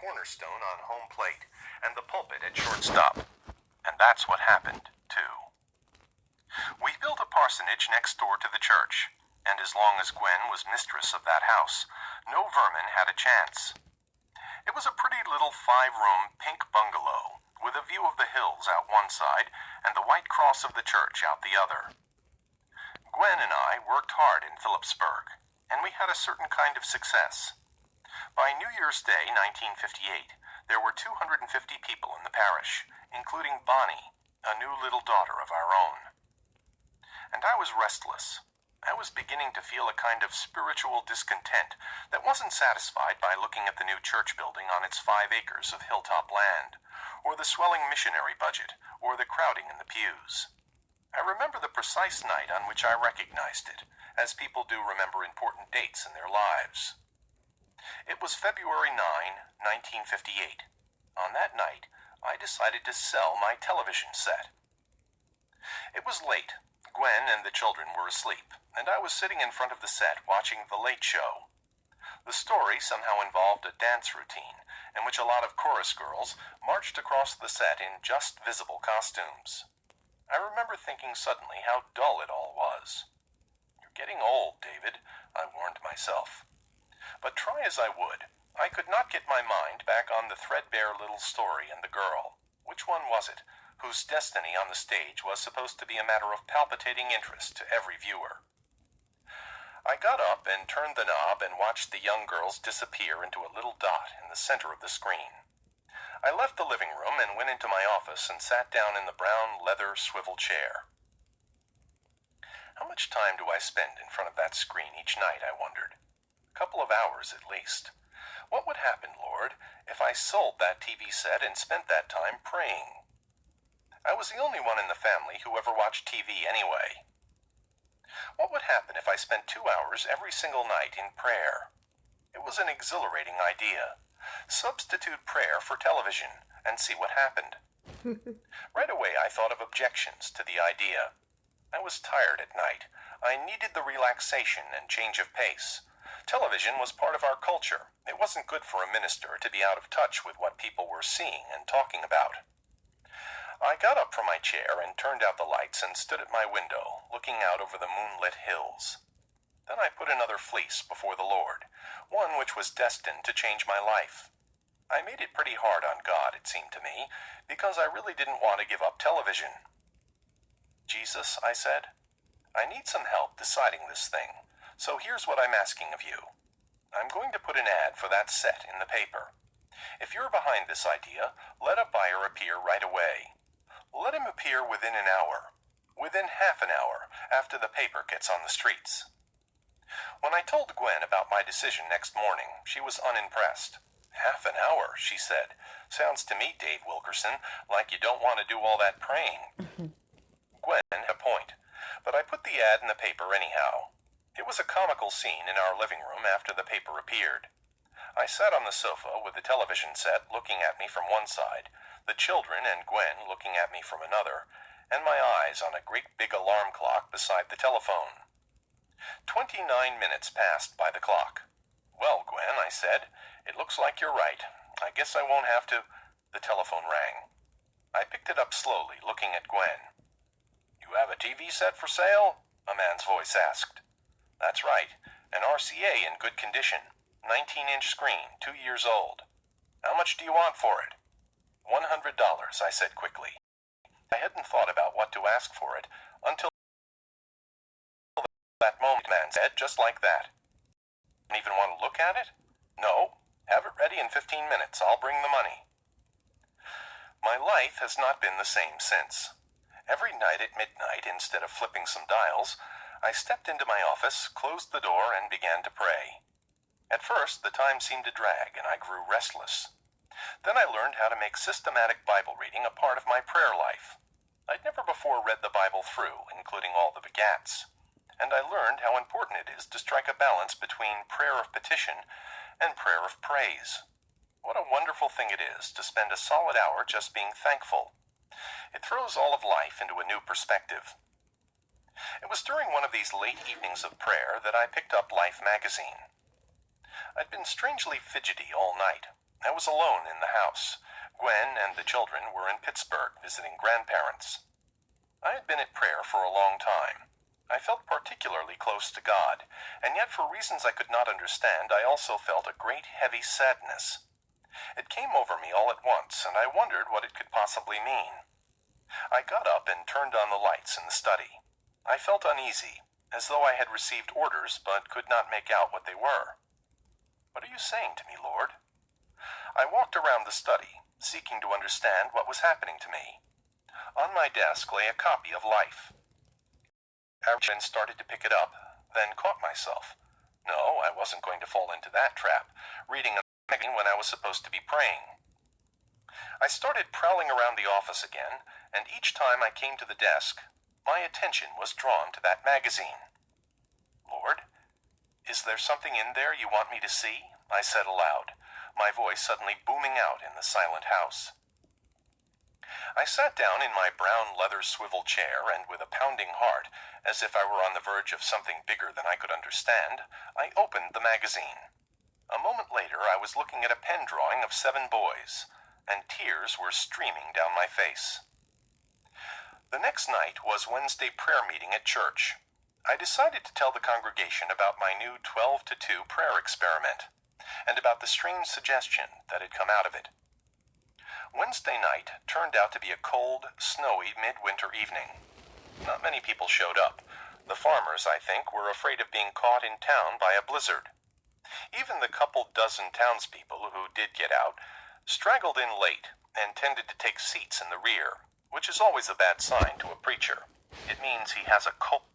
cornerstone on home plate and the pulpit at shortstop. And that's what happened, too. We built a parsonage next door to the church, and as long as Gwen was mistress of that house, no vermin had a chance. It was a pretty little 5-room pink bungalow with a view of the hills out one side and the white cross of the church out the other. Gwen and I worked hard in Phillipsburg, and we had a certain kind of success. By New Year's Day, 1958, there were 250 people in the parish, including Bonnie, a new little daughter of our own. And I was restless. I was beginning to feel a kind of spiritual discontent that wasn't satisfied by looking at the new church building on its 5 acres of hilltop land, or the swelling missionary budget, or the crowding in the pews. I remember the precise night on which I recognized it, as people do remember important dates in their lives. It was February 9, 1958. On that night, I decided to sell my television set. It was late. Gwen and the children were asleep, and I was sitting in front of the set watching The Late Show. The story somehow involved a dance routine in which a lot of chorus girls marched across the set in just visible costumes. I remember thinking suddenly how dull it all was. "You're getting old, David," I warned myself. But try as I would, I could not get my mind back on the threadbare little story and the girl. Which one was it, whose destiny on the stage was supposed to be a matter of palpitating interest to every viewer? I got up and turned the knob and watched the young girls disappear into a little dot in the center of the screen. I left the living room and went into my office and sat down in the brown leather swivel chair. How much time do I spend in front of that screen each night, I wondered. A couple of hours at least. What would happen, Lord, if I sold that TV set and spent that time praying? I was the only one in the family who ever watched TV anyway. What would happen if I spent 2 hours every single night in prayer? It was an exhilarating idea. Substitute prayer for television and see what happened. Right away I thought of objections to the idea. I was tired at night. I needed the relaxation and change of pace. Television was part of our culture. It wasn't good for a minister to be out of touch with what people were seeing and talking about. I got up from my chair and turned out the lights and stood at my window, looking out over the moonlit hills. Then I put another fleece before the Lord, one which was destined to change my life. I made it pretty hard on God, it seemed to me, because I really didn't want to give up television. "Jesus," I said, "I need some help deciding this thing, so here's what I'm asking of you. I'm going to put an ad for that set in the paper. If you're behind this idea, let a buyer appear right away. Let him appear within an hour, within half an hour after the paper gets on the streets." When I told Gwen about my decision next morning, she was unimpressed. "Half an hour," she said. "Sounds to me, Dave Wilkerson, like you don't want to do all that praying." Gwen had a point, but I put the ad in the paper anyhow. It was a comical scene in our living room after the paper appeared. I sat on the sofa with the television set looking at me from one side, the children and Gwen looking at me from another, and my eyes on a great big alarm clock beside the telephone. 29 minutes passed by the clock. "Well, Gwen," I said, "it looks like you're right. I guess I won't have to—" The telephone rang. I picked it up slowly, looking at Gwen. "You have a TV set for sale?" a man's voice asked. "That's right, an RCA in good condition, 19-inch screen, 2 years old. How much do you want for it?" $100, I said quickly. I hadn't thought about what to ask for it until that moment, the man said, just like that. "Don't even want to look at it?" "No. Have it ready in 15 minutes. I'll bring the money." My life has not been the same since. Every night at midnight, instead of flipping some dials, I stepped into my office, closed the door, and began to pray. At first, the time seemed to drag, and I grew restless. Then I learned how to make systematic Bible reading a part of my prayer life. I'd never before read the Bible through, including all the begats. And I learned how important it is to strike a balance between prayer of petition and prayer of praise. What a wonderful thing it is to spend a solid hour just being thankful. It throws all of life into a new perspective. It was during one of these late evenings of prayer that I picked up Life magazine. I'd been strangely fidgety all night. I was alone in the house. Gwen and the children were in Pittsburgh visiting grandparents. I had been at prayer for a long time. I felt particularly close to God, and yet for reasons I could not understand, I also felt a great heavy sadness. It came over me all at once, and I wondered what it could possibly mean. I got up and turned on the lights in the study. I felt uneasy, as though I had received orders but could not make out what they were. "What are you saying to me, Lord?" I walked around the study, seeking to understand what was happening to me. On my desk lay a copy of Life. I started to pick it up, then caught myself. No, I wasn't going to fall into that trap, reading a magazine when I was supposed to be praying. I started prowling around the office again, and each time I came to the desk, my attention was drawn to that magazine. "Lord, is there something in there you want me to see?" I said aloud, my voice suddenly booming out in the silent house. I sat down in my brown leather swivel chair, and with a pounding heart, as if I were on the verge of something bigger than I could understand, I opened the magazine. A moment later, I was looking at a pen drawing of 7 boys, and tears were streaming down my face. The next night was Wednesday prayer meeting at church. I decided to tell the congregation about my new 12-to-2 prayer experiment, and about the strange suggestion that had come out of it. Wednesday night turned out to be a cold, snowy midwinter evening. Not many people showed up. The farmers, I think, were afraid of being caught in town by a blizzard. Even the couple dozen townspeople who did get out straggled in late and tended to take seats in the rear, which is always a bad sign to a preacher. It means he has a cold